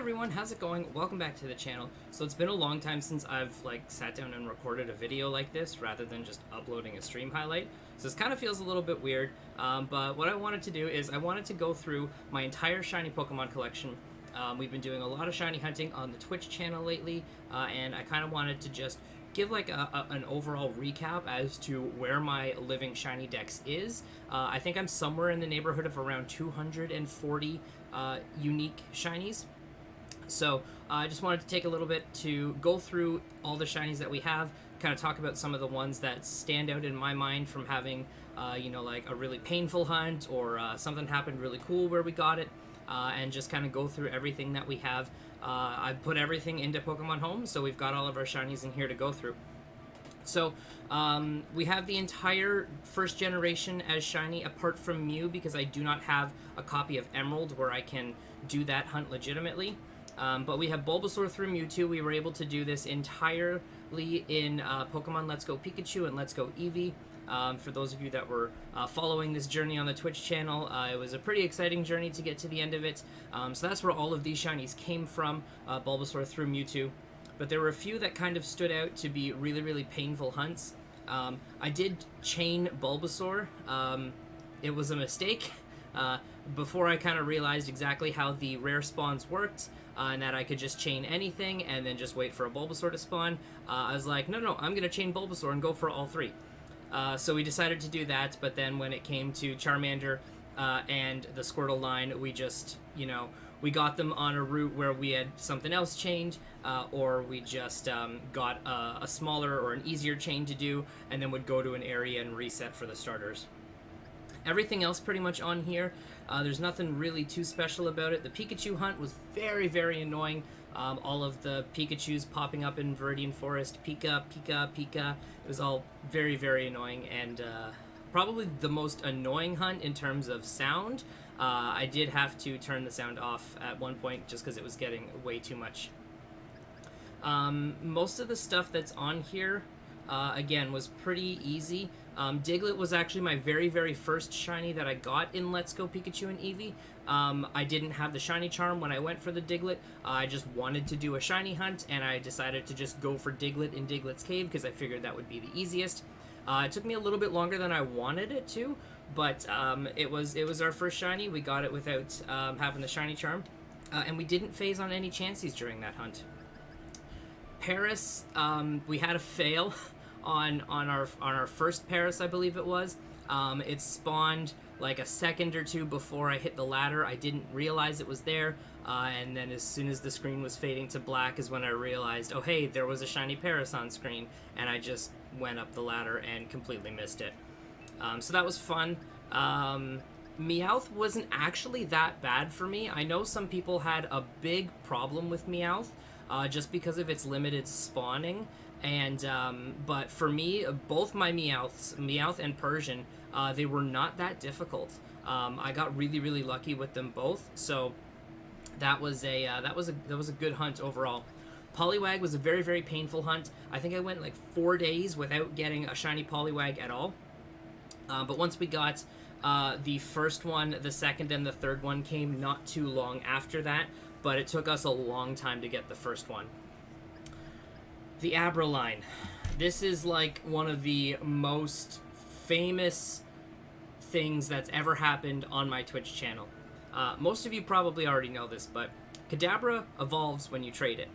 everyone, how's it going? Welcome back to the channel. So it's been a long time since I've sat down and recorded a video like this rather than just uploading a stream highlight. So this kind of feels a little bit weird, but what I wanted to do is I wanted to go through my entire shiny Pokemon collection. We've been doing a lot of shiny hunting on the Twitch channel lately, and I kind of wanted to just give an overall recap as to where my living shiny dex is. I think I'm somewhere in the neighborhood of around 240 unique shinies. So I just wanted to take a little bit to go through all the shinies that we have, kind of talk about some of the ones that stand out in my mind from having, like a really painful hunt or something happened really cool where we got it, and just kind of go through everything that we have. I put everything into Pokemon Home, so we've got all of our shinies in here to go through. So we have the entire first generation as shiny, apart from Mew, because I do not have a copy of Emerald where I can do that hunt legitimately. But we have Bulbasaur through Mewtwo. We were able to do this entirely in Pokemon Let's Go Pikachu and Let's Go Eevee. For those of you that were following this journey on the Twitch channel, it was a pretty exciting journey to get to the end of it. So that's where all of these shinies came from, Bulbasaur through Mewtwo. But there were a few that kind of stood out to be really, really painful hunts. I did chain Bulbasaur. It was a mistake. Before I kind of realized exactly how the rare spawns worked, and that I could just chain anything and then just wait for a Bulbasaur to spawn, I was like, no, I'm going to chain Bulbasaur and go for all three. So we decided to do that, but then when it came to Charmander and the Squirtle line, we just, we got them on a route where we had something else chained, or we just got a smaller or an easier chain to do, and then would go to an area and reset for the starters. Everything else pretty much on here, there's nothing really too special about it. The Pikachu hunt was very, very annoying. All of the Pikachus popping up in Viridian Forest, Pika, Pika, Pika. It was all very, very annoying, and probably the most annoying hunt in terms of sound. I did have to turn the sound off at one point just because it was getting way too much. Most of the stuff that's on here, again, was pretty easy. Diglett was actually my very, very first shiny that I got in Let's Go Pikachu and Eevee. I didn't have the shiny charm when I went for the Diglett. I just wanted to do a shiny hunt, and I decided to just go for Diglett in Diglett's Cave because I figured that would be the easiest. It took me a little bit longer than I wanted it to, but it was our first shiny. We got it without having the shiny charm, and we didn't phase on any Chanceys during that hunt. Paris, we had a fail on our first Paris, I believe it was. It spawned like a second or two before I hit the ladder. I didn't realize it was there, and then as soon as the screen was fading to black is when I realized, oh hey, there was a shiny Paris on screen, and I just went up the ladder and completely missed it. So that was fun. Meowth wasn't actually that bad for me. I know some people had a big problem with Meowth, just because of its limited spawning. And, but for me, both my Meowth and Persian, they were not that difficult. I got really, really lucky with them both, so that was a good hunt overall. Poliwag was a very, very painful hunt. I think I went like 4 days without getting a shiny Poliwag at all. But once we got the first one, the second and the third one came not too long after that, but it took us a long time to get the first one. The Abra line. This is like one of the most famous things that's ever happened on my Twitch channel. Most of you probably already know this, but Kadabra evolves when you trade it.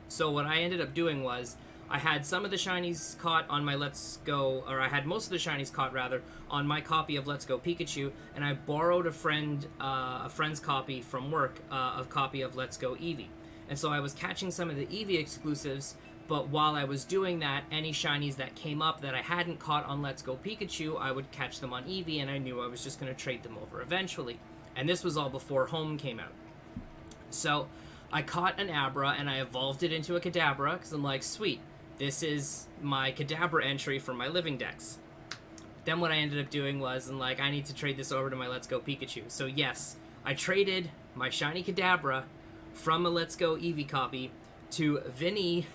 So what I ended up doing was, I had some of the shinies caught on my I had most of the shinies caught rather on my copy of Let's Go Pikachu, and I borrowed a friend's copy from work, a copy of Let's Go Eevee. And so I was catching some of the Eevee exclusives, but while I was doing that, any shinies that came up that I hadn't caught on Let's Go Pikachu, I would catch them on Eevee, and I knew I was just going to trade them over eventually. And this was all before Home came out. So I caught an Abra, and I evolved it into a Kadabra, because I'm like, sweet, this is my Kadabra entry for my living dex. Then what I ended up doing was, I need to trade this over to my Let's Go Pikachu. So yes, I traded my shiny Kadabra from a Let's Go Eevee copy to Vinny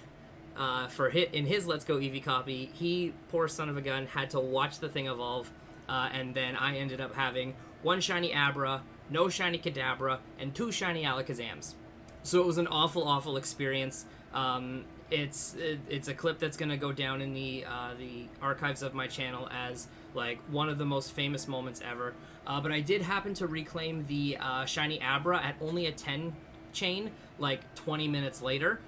in his Let's Go Eevee copy. He, poor son of a gun, had to watch the thing evolve, and then I ended up having one shiny Abra, no shiny Kadabra, and 2 shiny Alakazams. So it was an awful experience. It's a clip that's gonna go down in the archives of my channel as like one of the most famous moments ever. But I did happen to reclaim the shiny Abra at only a 10 chain, like 20 minutes later,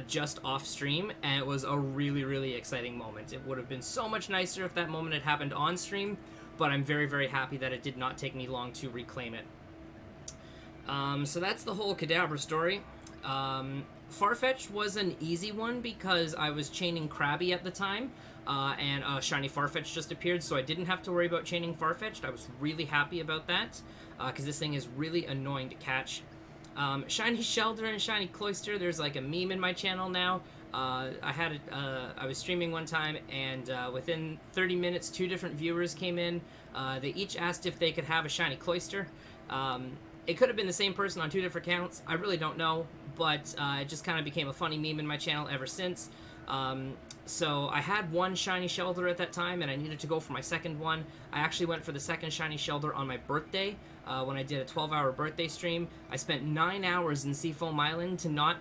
just off stream, and it was a really exciting moment. It would have been so much nicer if that moment had happened on stream, but I'm very happy that it did not take me long to reclaim it. So that's the whole Kadabra story. Farfetch was an easy one because I was chaining Krabby at the time, and shiny Farfetch just appeared, so I didn't have to worry about chaining Farfetch'd. I was really happy about that, because this thing is really annoying to catch. Shiny Shelder and Shiny Cloyster, there's like a meme in my channel now. I was streaming one time, and within 30 minutes, 2 different viewers came in. They each asked if they could have a Shiny Cloyster. It could have been the same person on 2 different accounts. I really don't know, but it just kind of became a funny meme in my channel ever since. So I had 1 shiny Shelder at that time, and I needed to go for my second one. I actually went for the second shiny Shelder on my birthday, when I did a 12-hour birthday stream. I spent 9 hours in Seafoam Island to not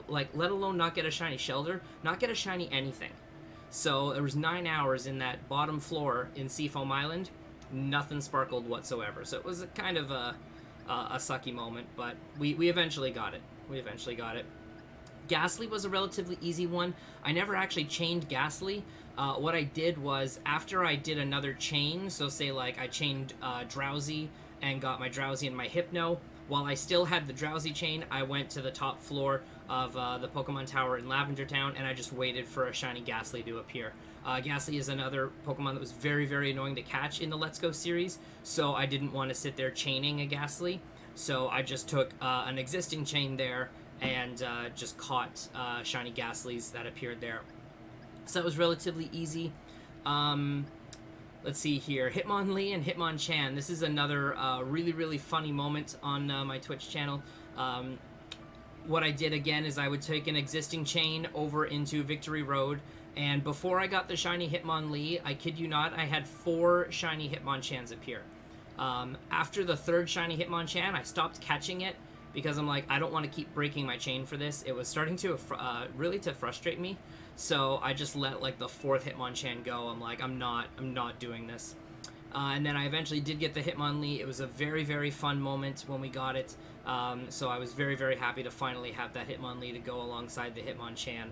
like, let alone not get a shiny Shelder, not get a shiny anything. So there was 9 hours in that bottom floor in Seafoam Island. Nothing sparkled whatsoever. So it was a kind of a sucky moment, but we eventually got it. Gastly was a relatively easy one. I never actually chained Gastly. What I did was, after I did another chain, so say like I chained Drowsy and got my Drowsy and my Hypno, while I still had the Drowsy chain, I went to the top floor of the Pokemon Tower in Lavender Town, and I just waited for a shiny Gastly to appear. Gastly is another Pokemon that was very annoying to catch in the Let's Go series, so I didn't want to sit there chaining a Gastly, so I just took an existing chain there and just caught shiny Gastlys that appeared there. So that was relatively easy. Let's see here. Hitmonlee and Hitmonchan. This is another really funny moment on my Twitch channel. What I did again is I would take an existing chain over into Victory Road, and before I got the shiny Hitmonlee, I kid you not, I had 4 shiny Hitmonchans appear. After the 3rd shiny Hitmonchan, I stopped catching it because I'm like, I don't want to keep breaking my chain for this. It was starting to really to frustrate me. So I just let like the 4th Hitmonchan go. I'm like, I'm not doing this. And then I eventually did get the Hitmonlee. It was a very fun moment when we got it. So I was very happy to finally have that Hitmonlee to go alongside the Hitmonchan.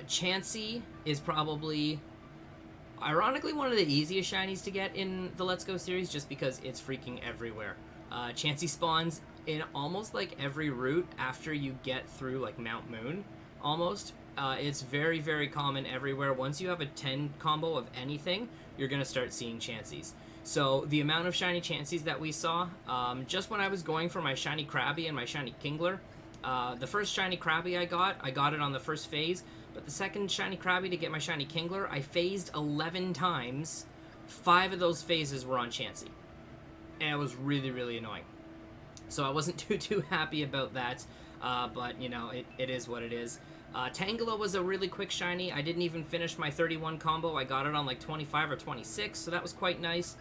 Chancy is probably, ironically, one of the easiest shinies to get in the Let's Go series, just because it's freaking everywhere. Chancy spawns in almost like every route after you get through like Mount Moon, almost. It's very common everywhere. Once you have a 10 combo of anything, you're going to start seeing Chansys. So the amount of shiny Chansys that we saw, just when I was going for my shiny Krabby and my shiny Kingler, the first shiny Krabby I got it on the first phase, but the second shiny Krabby to get my shiny Kingler, I phased 11 times. 5 of those phases were on Chansey. And it was really annoying. So I wasn't too happy about that, but, you know, it is what it is. Tangela was a really quick shiny. I didn't even finish my 31 combo. I got it on like 25 or 26, so that was quite nice.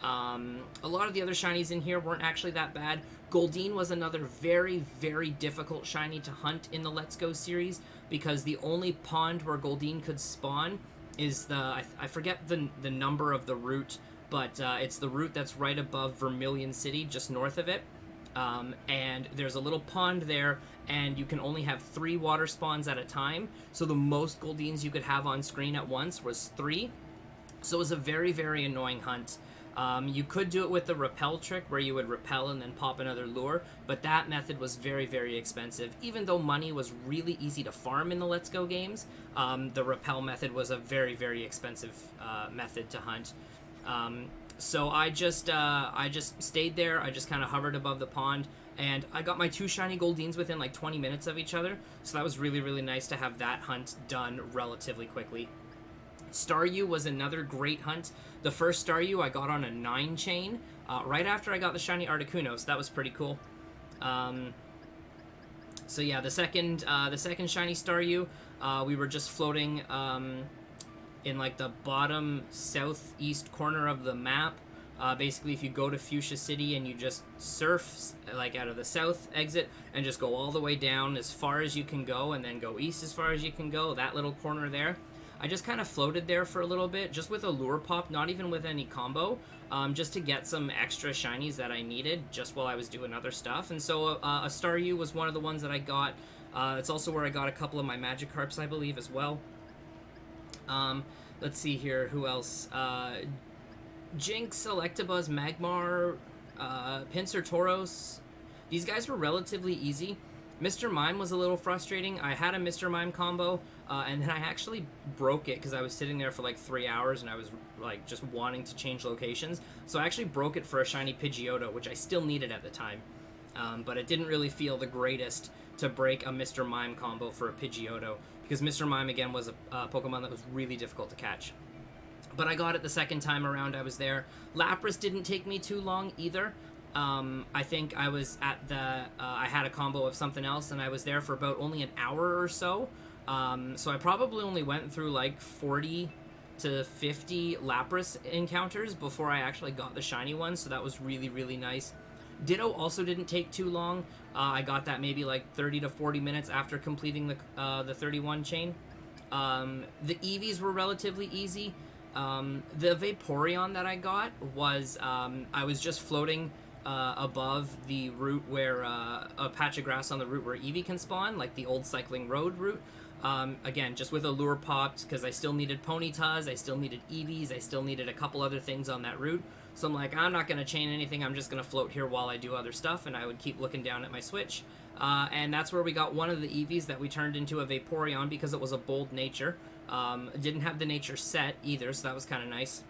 A lot of the other shinies in here weren't actually that bad. Goldeen was another very difficult shiny to hunt in the Let's Go series, because the only pond where Goldeen could spawn is I forget the number of the route, but it's the route that's right above Vermilion City, just north of it. And there's a little pond there, and you can only have 3 water spawns at a time, so the most Goldeens you could have on screen at once was 3. So it was a very annoying hunt. You could do it with the repel trick, where you would repel and then pop another lure, but that method was very expensive. Even though money was really easy to farm in the Let's Go games, the repel method was a very expensive method to hunt. So I just stayed there. I just kind of hovered above the pond, and I got my 2 shiny Goldeens within like 20 minutes of each other, so that was really nice to have that hunt done relatively quickly. Staryu was another great hunt. The first Staryu I got on a 9 chain, right after I got the shiny Articuno, so that was pretty cool. So yeah, the second shiny Staryu, we were just floating in like the bottom southeast corner of the map. Basically, if you go to Fuchsia City and you just surf like out of the south exit and just go all the way down as far as you can go and then go east as far as you can go, that little corner there, I just kind of floated there for a little bit, just with a lure pop, not even with any combo, just to get some extra shinies that I needed just while I was doing other stuff. And so a Staryu was one of the ones that I got. It's also where I got a couple of my Magikarps, I believe, as well. Let's see here, who else? Jinx, Electabuzz, Magmar, Pinsir Tauros. These guys were relatively easy. Mr. Mime was a little frustrating. I had a Mr. Mime combo, and then I actually broke it because I was sitting there for like 3 hours and I was like just wanting to change locations. So I actually broke it for a shiny Pidgeotto, which I still needed at the time. But it didn't really feel the greatest to break a Mr. Mime combo for a Pidgeotto, because Mr. Mime, again, was a Pokemon that was really difficult to catch. But I got it the second time around I was there. Lapras didn't take me too long either. I think I was at the... I had a combo of something else, and I was there for about only an hour or so. So I probably only went through like 40 to 50 Lapras encounters before I actually got the shiny one, so that was really, really nice. Ditto also didn't take too long. I got that maybe like 30 to 40 minutes after completing the 31 chain. The Eevees were relatively easy. The Vaporeon that I got was, I was just floating above the route where, a patch of grass on the route where Eevee can spawn, like the old cycling road route. Again, just with a lure popped, because I still needed Ponytas, I still needed Eevees, I still needed a couple other things on that route. So I'm like, I'm not going to chain anything, I'm just going to float here while I do other stuff, and I would keep looking down at my Switch. And that's where we got one of the Eevees that we turned into a Vaporeon because it was a bold nature. Didn't have the nature set either, so that was kind of nice.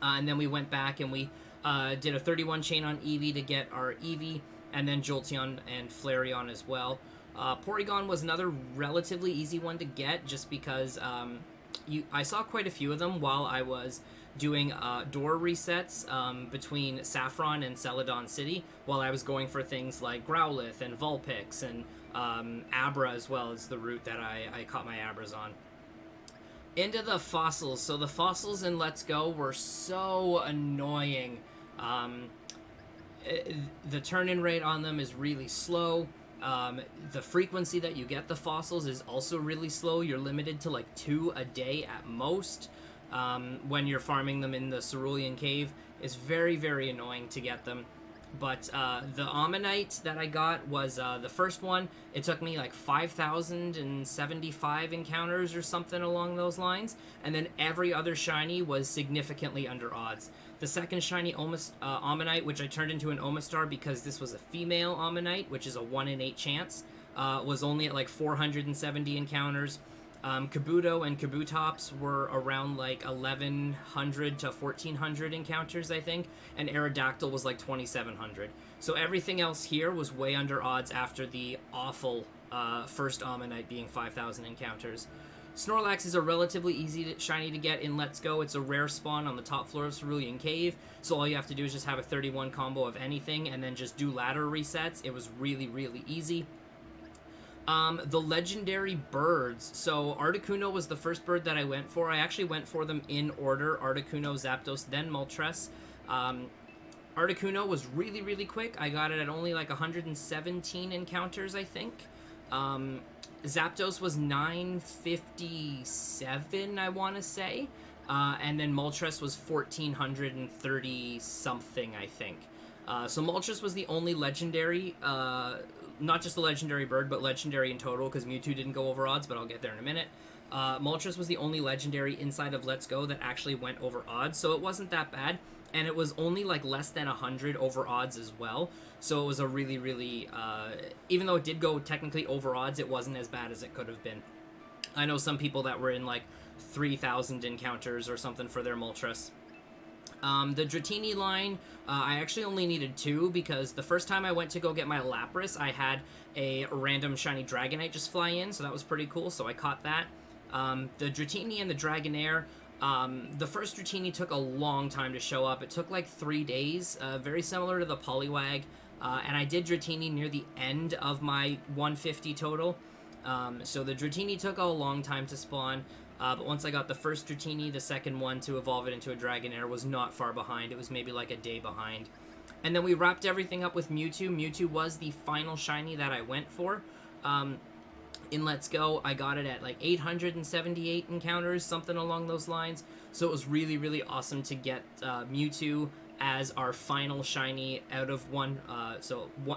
And then we went back and we did a 31 chain on Eevee to get our Eevee, and then Jolteon and Flareon as well. Porygon was another relatively easy one to get, just because I saw quite a few of them while I was doing door resets between Saffron and Celadon City, while I was going for things like Growlithe and Vulpix and Abra as well as the route that I caught my Abras on. Into the fossils. So the fossils in Let's Go were so annoying. The turn-in rate on them is really slow. The frequency that you get the fossils is also really slow. You're limited to like 2 a day at most. When you're farming them in the Cerulean Cave. It's very, very annoying to get them. But the Ammonite that I got was the first one. It took me like 5,075 encounters or something along those lines. And then every other shiny was significantly under odds. The second shiny Ammonite, which I turned into an Omastar because this was a female Ammonite, which is a 1 in 8 chance, was only at like 470 encounters. Kabuto and Kabutops were around like 1,100 to 1,400 encounters, I think, and Aerodactyl was like 2,700. So everything else here was way under odds after the awful first Ammonite being 5,000 encounters. Snorlax is a relatively easy shiny to get in Let's Go. It's a rare spawn on the top floor of Cerulean Cave, so all you have to do is just have a 31 combo of anything and then just do ladder resets. It was really, really easy. The legendary birds. So Articuno was the first bird that I went for. I actually went for them in order: Articuno, Zapdos, then Moltres. Articuno was really, really quick. I got it at only like 117 encounters, I think. Zapdos was 957, I want to say. And then Moltres was 1,430 something, I think. So Moltres was the only legendary, not just the legendary bird, but legendary in total, because Mewtwo didn't go over odds, but I'll get there in a minute. Moltres was the only legendary inside of Let's Go that actually went over odds, so it wasn't that bad, and it was only like less than 100 over odds as well, so it was a really, really, even though it did go technically over odds, it wasn't as bad as it could have been. I know some people that were in like 3,000 encounters or something for their Moltres. The Dratini line, I actually only needed 2 because the first time I went to go get my Lapras, I had a random shiny Dragonite just fly in, so that was pretty cool, so I caught that. The Dratini and the Dragonair, the first Dratini took a long time to show up. It took like 3 days, very similar to the Poliwag, and I did Dratini near the end of my 150 total. So the Dratini took a long time to spawn. But once I got the first Dratini, the second one to evolve it into a Dragonair was not far behind. It was maybe like a day behind. And then we wrapped everything up with Mewtwo. Mewtwo was the final shiny that I went for. In Let's Go, I got it at like 878 encounters, something along those lines. So it was really, really awesome to get Mewtwo as our final shiny out of one.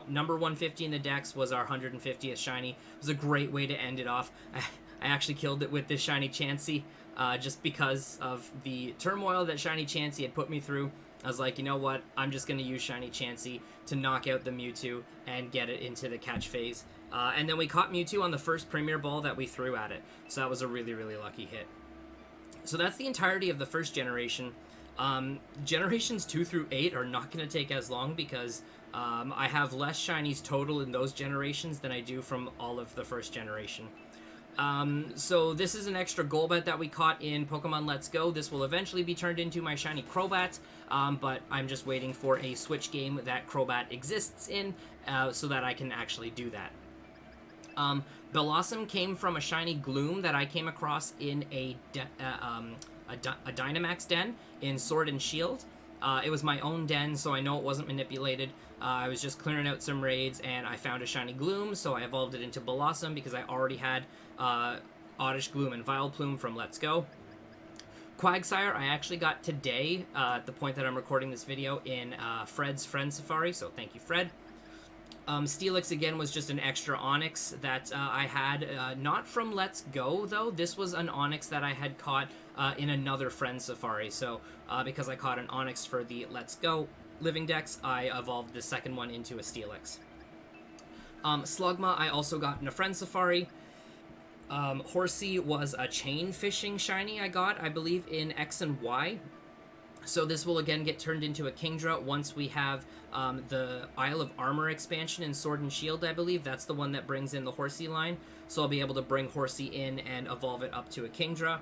Number 150 in the dex was our 150th shiny. It was a great way to end it off. I actually killed it with this shiny Chancy, just because of the turmoil that shiny Chancy had put me through. I was like, you know what, I'm just going to use shiny Chancy to knock out the Mewtwo and get it into the catch phase. And then we caught Mewtwo on the first Premier Ball that we threw at it. So that was a really, really lucky hit. So that's the entirety of the first generation. Generations 2 through 8 are not going to take as long because I have less shinies total in those generations than I do from all of the first generation. So this is an extra Golbat that we caught in Pokemon Let's Go. This will eventually be turned into my shiny Crobat, but I'm just waiting for a Switch game that Crobat exists in, so that I can actually do that. Bellossom came from a shiny Gloom that I came across in a Dynamax den in Sword and Shield. It was my own den, so I know it wasn't manipulated. I was just clearing out some raids, and I found a shiny Gloom, so I evolved it into Bellossom because I already had Oddish Gloom and Vileplume from Let's Go. Quagsire I actually got today, at the point that I'm recording this video, in Fred's Friend Safari, so thank you, Fred. Steelix, again, was just an extra Onix that I had, not from Let's Go, though. This was an Onix that I had caught in another Friend Safari, so because I caught an Onix for the Let's Go Living Dex, I evolved the second one into a Steelix. Slugma I also got in a Friend Safari. Horsey was a Chain Fishing shiny I got, I believe, in X and Y. So this will again get turned into a Kingdra once we have the Isle of Armor expansion in Sword and Shield, I believe. That's the one that brings in the Horsey line. So I'll be able to bring Horsey in and evolve it up to a Kingdra.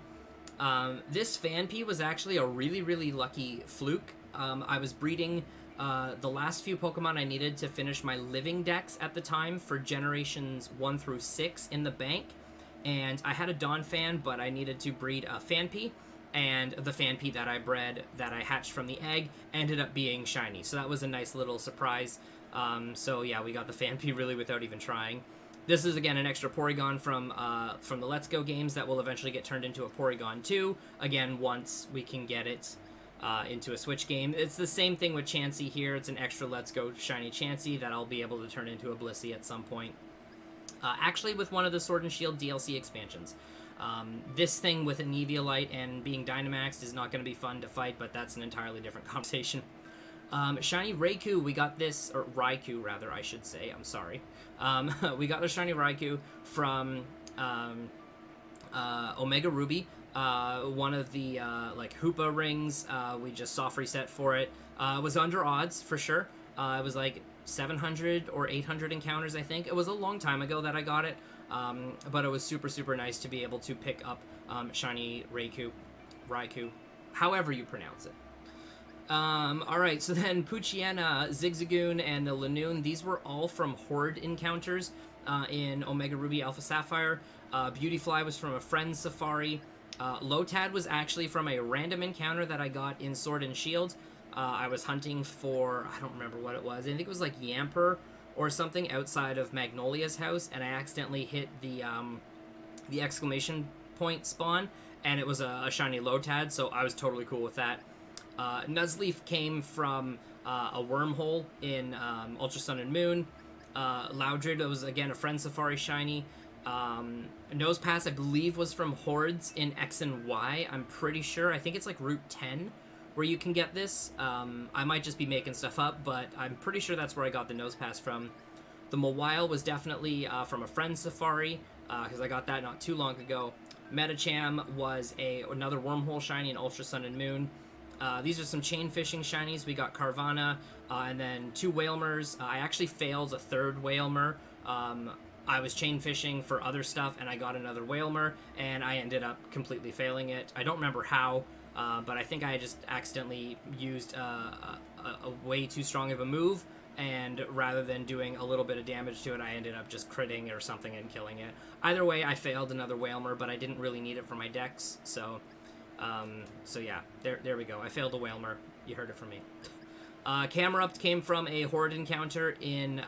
This Phanpy was actually a really, really lucky fluke. I was breeding the last few Pokemon I needed to finish my Living Dex at the time for generations 1 through 6 in the bank. And I had a Donphan, but I needed to breed a Phanpy. And the Phanpy that I bred, that I hatched from the egg, ended up being shiny. So that was a nice little surprise. So yeah, we got the Phanpy really without even trying. This is, again, an extra Porygon from the Let's Go games that will eventually get turned into a Porygon 2. Again, once we can get it into a Switch game. It's the same thing with Chancy here. It's an extra Let's Go shiny Chancy that I'll be able to turn into a Blissey at some point. Actually, with one of the Sword and Shield DLC expansions. This thing with an Eviolite and being Dynamaxed is not going to be fun to fight, but that's an entirely different conversation. Shiny Raikou, we got this, or Raikou rather, I should say, I'm sorry. We got the Shiny Raikou from Omega Ruby, one of the like Hoopa rings. We just soft reset for it. It was under odds for sure. It was like 700 or 800 encounters, I think. It was a long time ago that I got it. But it was super, super nice to be able to pick up shiny Raikou, however you pronounce it. Alright, so then Poochyena, Zigzagoon, and the Lanoon, these were all from Horde encounters in Omega Ruby Alpha Sapphire. Beautyfly was from a Friend's Safari. Lotad was actually from a random encounter that I got in Sword and Shield. I was hunting for, I don't remember what it was, I think it was like Yamper or something outside of Magnolia's house, and I accidentally hit the exclamation point spawn, and it was a shiny Lotad, so I was totally cool with that. Nuzleaf came from a wormhole in Ultra Sun and Moon. Loudred was, again, a Friend Safari shiny. Nosepass, I believe, was from Hordes in X and Y, I'm pretty sure. I think it's like Route 10 where you can get this. I might just be making stuff up, but I'm pretty sure that's where I got the Nosepass from. The Mawile was definitely from a Friend Safari, because I got that not too long ago. Metacham was another Wormhole shiny in Ultra Sun and Moon. These are some Chain Fishing shinies. We got Carvana, and then 2 Whalmers. I actually failed a 3rd Whalmer. I was Chain Fishing for other stuff, and I got another Whalmer, and I ended up completely failing it. I don't remember how. But I think I just accidentally used a way too strong of a move, and rather than doing a little bit of damage to it, I ended up just critting or something and killing it. Either way, I failed another Whalmer, but I didn't really need it for my decks, so yeah, there we go. I failed a Whalmer. You heard it from me. Camerupt came from a Horde encounter in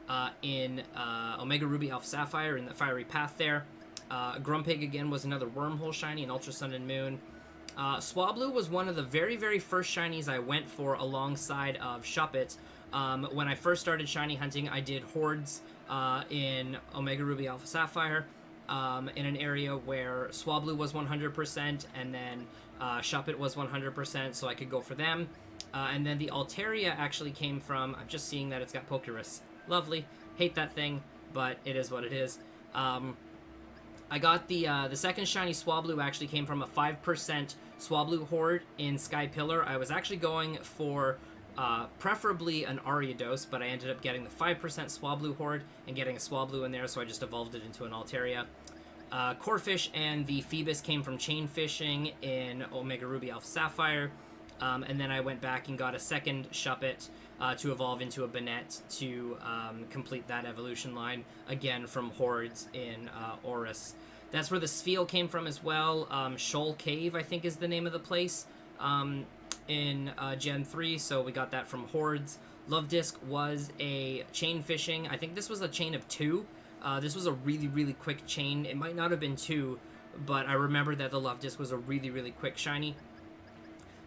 Omega Ruby Alpha Sapphire in the Fiery Path there. Grumpig again was another Wormhole shiny in Ultra Sun and Moon. Swablu was one of the very, very first shinies I went for alongside of Shuppet. When I first started shiny hunting, I did Hordes in Omega Ruby Alpha Sapphire in an area where Swablu was 100% and then Shuppet was 100%, so I could go for them. And then the Altaria actually came from, I'm just seeing that it's got Pokerus. Lovely. Hate that thing, but it is what it is. I got the second shiny Swablu actually came from a 5% Swablu Horde in Sky Pillar. I was actually going for preferably an Ariados, but I ended up getting the 5% Swablu Horde and getting a Swablu in there, so I just evolved it into an Altaria. Corphish and the Phoebus came from chain fishing in Omega Ruby Alpha Sapphire, and then I went back and got a second Shuppet to evolve into a Banette to complete that evolution line, again from Hordes in Oris. That's where the Spheal came from as well. Shoal Cave, I think, is the name of the place in Gen 3, so we got that from Hordes. Love Disc was a chain fishing. I think this was a chain of 2. This was a really, really quick chain. It might not have been 2, but I remember that the Love Disc was a really, really quick shiny.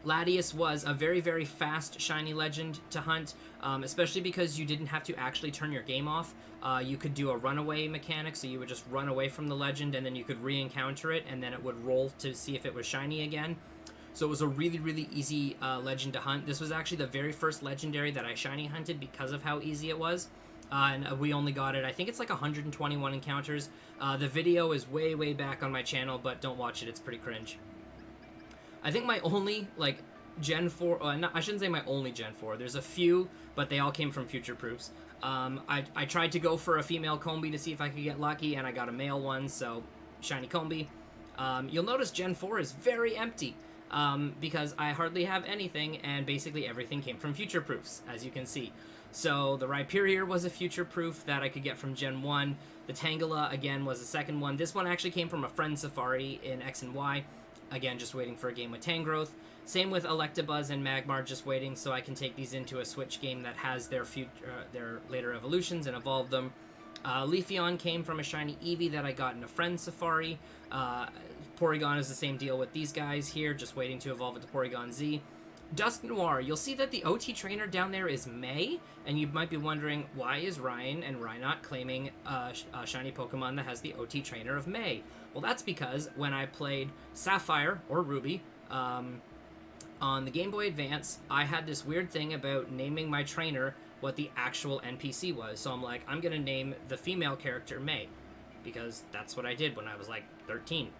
Latias was a very, very fast shiny legend to hunt, especially because you didn't have to actually turn your game off. You could do a runaway mechanic, so you would just run away from the legend, and then you could re-encounter it, and then it would roll to see if it was shiny again. So it was a really, really easy legend to hunt. This was actually the very first legendary that I shiny hunted because of how easy it was. And we only got it, I think it's like 121 encounters. The video is way, way back on my channel, but don't watch it, it's pretty cringe. I think my only, like, Gen 4, I shouldn't say my only Gen 4, there's a few, but they all came from Future Proofs. I tried to go for a female Combi to see if I could get lucky, and I got a male one, so shiny Combi. You'll notice Gen 4 is very empty, because I hardly have anything, and basically everything came from Future Proofs, as you can see. So the Rhyperior was a Future Proof that I could get from Gen 1. The Tangela, again, was the second one. This one actually came from a Friend Safari in X and Y. Again, just waiting for a game with Tangrowth. Same with Electabuzz and Magmar, just waiting so I can take these into a Switch game that has their later evolutions and evolve them. Leafeon came from a shiny Eevee that I got in a Friend Safari. Porygon is the same deal with these guys here, just waiting to evolve into Porygon Z. Dusknoir, you'll see that the OT trainer down there is May, and you might be wondering, why is Ryan and Reinot claiming a shiny Pokemon that has the OT trainer of May? Well, that's because when I played Sapphire, or Ruby, on the Game Boy Advance, I had this weird thing about naming my trainer what the actual NPC was. So I'm like, I'm going to name the female character May, because that's what I did when I was like 13.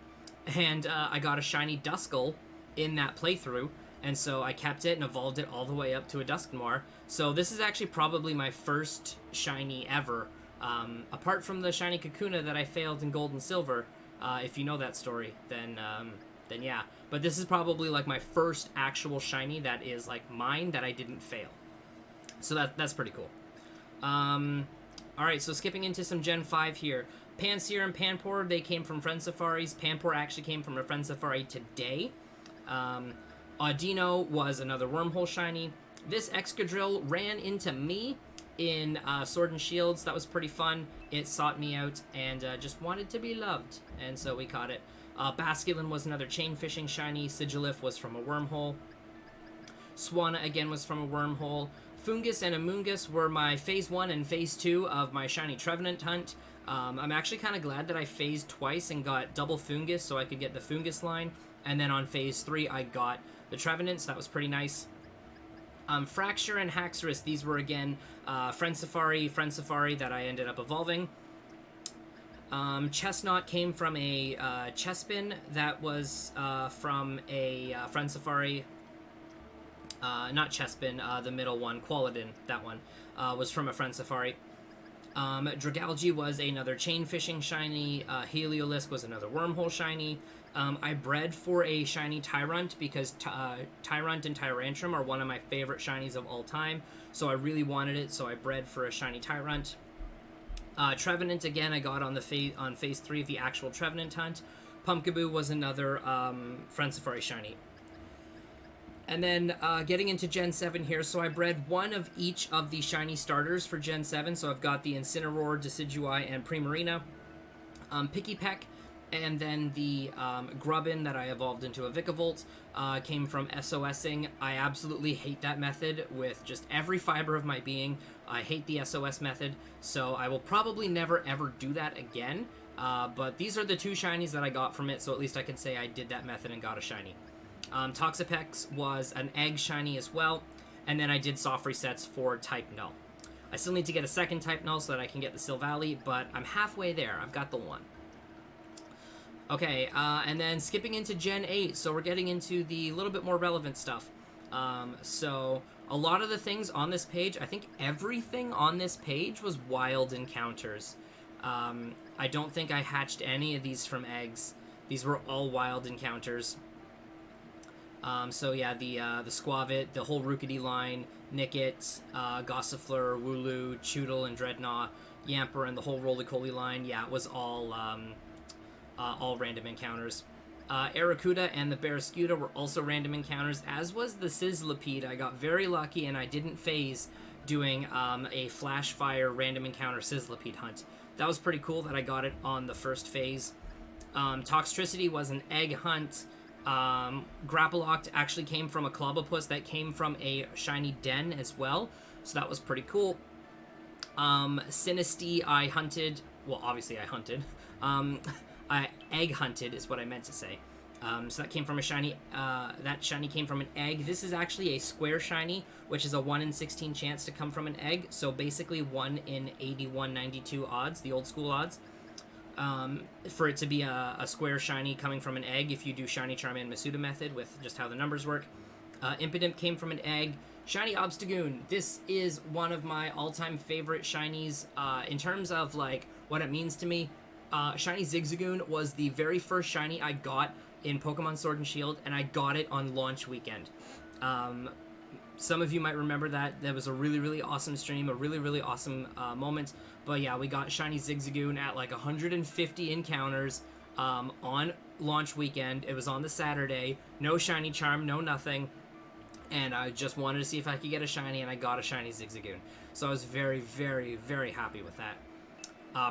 And I got a shiny Duskull in that playthrough, and so I kept it and evolved it all the way up to a Dusknoir. So this is actually probably my first shiny ever, apart from the shiny Kakuna that I failed in Gold and Silver. If you know that story, then yeah. But this is probably like my first actual shiny that is like mine that I didn't fail. So that's pretty cool. Alright, so skipping into some Gen 5 here. Pansear and Panpour, they came from Friend Safaris. Panpour actually came from a Friend Safari today. Audino was another Wormhole shiny. This Excadrill ran into me in Sword and Shields. That was pretty fun. It sought me out and just wanted to be loved, and so we caught it. Basculin was another chain fishing shiny. Sigilif was from a Wormhole. Swanna again was from a Wormhole. Fungus and Amoongus were my Phase 1 and Phase 2 of my shiny Trevenant hunt. I'm actually kind of glad that I phased twice and got double Fungus so I could get the Fungus line, and then on Phase 3 I got the Trevenant, so that was pretty nice. Fracture and Haxorus, these were again Friend Safari that I ended up evolving. Chestnut came from a Chespin that was from a Friend Safari. Not Chespin, the middle one, Qualadin, that one, was from a Friend Safari. Dragalge was another chain fishing shiny. Heliolisk was another wormhole shiny. I bred for a shiny Tyrunt because Tyrunt and Tyrantrum are one of my favorite shinies of all time. So I really wanted it, so I bred for a shiny Tyrunt. Trevenant again I got on phase 3 of the actual Trevenant hunt. Pumpkaboo was another Friend Safari shiny. And then getting into Gen 7 here, so I bred one of each of the shiny starters for Gen 7. So I've got the Incineroar, Decidueye, and Primarina. Pikipek, and then the Grubbin that I evolved into a Vikavolt came from SOSing. I absolutely hate that method with just every fiber of my being. I hate the SOS method, so I will probably never ever do that again. But these are the 2 shinies that I got from it, so at least I can say I did that method and got a shiny. Toxapex was an egg shiny as well, and then I did soft resets for Type Null. I still need to get a second Type Null so that I can get the Silvally, but I'm halfway there. I've got the 1. Okay, and then skipping into Gen 8, so we're getting into the little bit more relevant stuff. So a lot of the things on this page, I think everything on this page was wild encounters. I don't think I hatched any of these from eggs. These were all wild encounters. So yeah, the Squavit, the whole Rookity line, Nickit, Gossifleur, Wooloo, Choodle, and Dreadnought, Yamper, and the whole Roly-Coly line, yeah, it was all random encounters. Arrokuda and the Barraskewda were also random encounters, as was the Sizzlipede. I got very lucky and I didn't phase doing a Flash Fire random encounter Sizzlipede hunt. That was pretty cool that I got it on the first phase. Toxtricity was an egg hunt. Grapploct actually came from a Clobopus that came from a shiny Den as well, so that was pretty cool. Sinistea I hunted, well obviously I hunted, I egg hunted is what I meant to say. So that came from a shiny, that shiny came from an egg. This is actually a square shiny, which is a 1 in 16 chance to come from an egg, so basically 1 in 8192 odds, the old school odds. For it to be a square shiny coming from an egg if you do Shiny Charmander Masuda method with just how the numbers work. Impidimp came from an egg. Shiny Obstagoon. This is one of my all-time favorite shinies in terms of like what it means to me. Shiny Zigzagoon was the very first shiny I got in Pokemon Sword and Shield, and I got it on launch weekend. Some of you might remember that. That was a really, really awesome stream, a really, really awesome moment. But yeah, we got Shiny Zigzagoon at like 150 encounters on launch weekend. It was on the Saturday. No Shiny Charm, no nothing. And I just wanted to see if I could get a shiny, and I got a Shiny Zigzagoon. So I was very, very, very happy with that.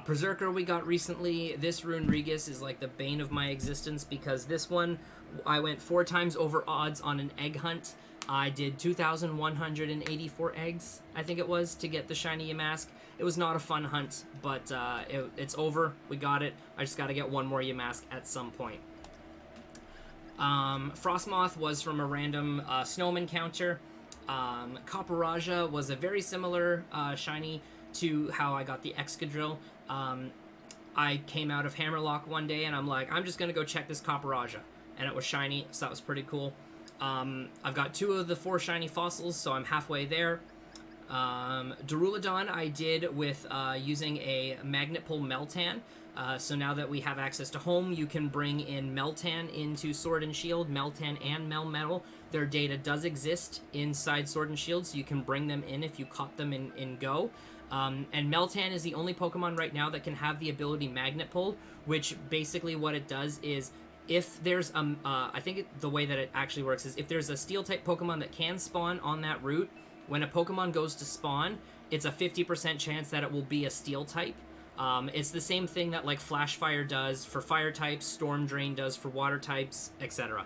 Berserker we got recently. This Runerigus is like the bane of my existence because this one, I went 4 times over odds on an egg hunt. I did 2,184 eggs, I think it was, to get the shiny Yamask. It was not a fun hunt, but it's over. We got it. I just got to get one more Yamask at some point. Frostmoth was from a random Snowman encounter. Copperajah was a very similar shiny to how I got the Excadrill. I came out of Hammerlock one day and I'm like, I'm just going to go check this Copperajah. And it was shiny, so that was pretty cool. I've got 2 of the 4 shiny fossils, so I'm halfway there. Duraludon I did with using a Magnet Pull Meltan. So now that we have access to home, you can bring in Meltan into Sword and Shield, Meltan and Melmetal. Their data does exist inside Sword and Shield, so you can bring them in if you caught them in Go. And Meltan is the only Pokemon right now that can have the ability Magnet Pull, which basically what it does is if there's, I think the way that it actually works is if there's a Steel-type Pokemon that can spawn on that route, when a Pokemon goes to spawn, it's a 50% chance that it will be a Steel-type. It's the same thing that, like, Flash Fire does for Fire types, Storm Drain does for Water types, etc.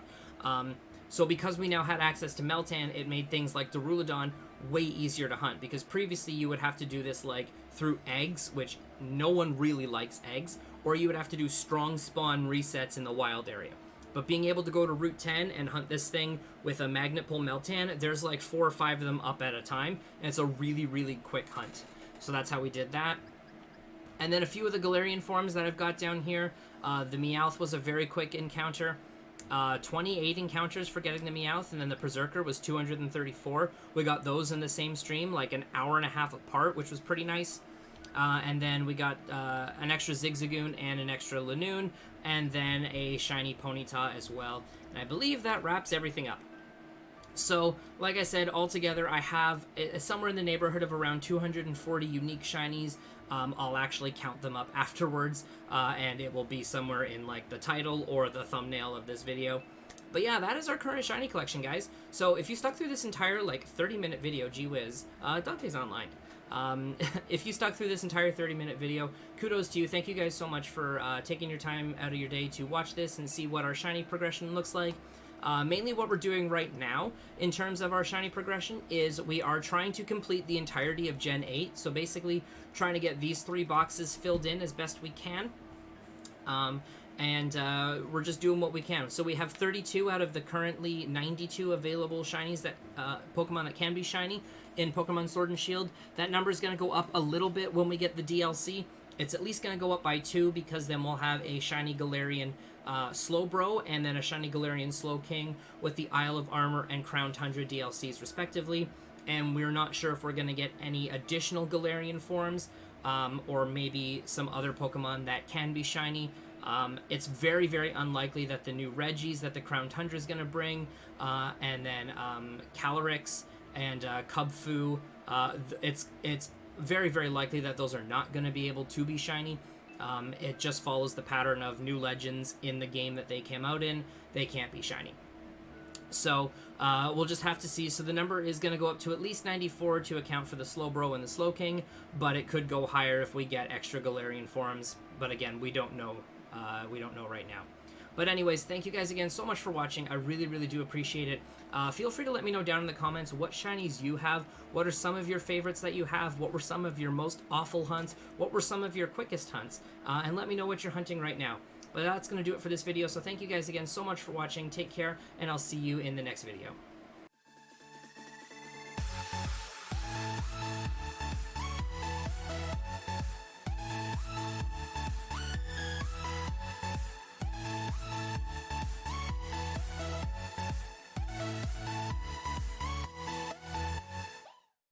So because we now had access to Meltan, it made things like Duraludon way easier to hunt, because previously you would have to do this, like, through eggs, which no one really likes eggs, or you would have to do strong spawn resets in the wild area. But being able to go to Route 10 and hunt this thing with a Magnet Pull Meltan, there's like 4 or 5 of them up at a time, and it's a really, really quick hunt. So that's how we did that. And then a few of the Galarian forms that I've got down here. The Meowth was a very quick encounter. 28 encounters for getting the Meowth, and then the Berserker was 234. We got those in the same stream, like an hour and a half apart, which was pretty nice. And then we got an extra Zigzagoon and an extra Lanoon, and then a shiny Ponyta as well. And I believe that wraps everything up. So, like I said, altogether I have somewhere in the neighborhood of around 240 unique shinies. I'll actually count them up afterwards, and it will be somewhere in like the title or the thumbnail of this video. But yeah, that is our current shiny collection, guys. So if you stuck through this entire like 30-minute video, gee whiz, Dante's online. If you stuck through this entire 30-minute video, kudos to you. Thank you guys so much for taking your time out of your day to watch this and see what our shiny progression looks like. Mainly what we're doing right now in terms of our shiny progression is we are trying to complete the entirety of Gen 8. So basically trying to get these 3 boxes filled in as best we can. We're just doing what we can. So we have 32 out of the currently 92 available shinies that Pokemon that can be shiny in Pokemon Sword and Shield. That number is going to go up a little bit when we get the DLC. It's at least going to go up by 2 because then we'll have a shiny Galarian Slowbro and then a shiny Galarian Slowking with the Isle of Armor and Crown Tundra DLCs respectively. And we're not sure if we're going to get any additional Galarian forms or maybe some other Pokemon that can be shiny. It's very, very unlikely that the new Regis that the Crown Tundra is going to bring, and then Calyrex and Kubfu, it's very, very likely that those are not going to be able to be shiny. It just follows the pattern of new legends in the game that they came out in. They can't be shiny. So we'll just have to see. So the number is going to go up to at least 94 to account for the Slowbro and the Slowking, but it could go higher if we get extra Galarian forms. But again, we don't know. We don't know right now. But anyways, thank you guys again so much for watching. I really, really do appreciate it. Feel free to let me know down in the comments what shinies you have. What are some of your favorites that you have? What were some of your most awful hunts? What were some of your quickest hunts? And let me know what you're hunting right now. But that's going to do it for this video. So thank you guys again so much for watching. Take care, and I'll see you in the next video.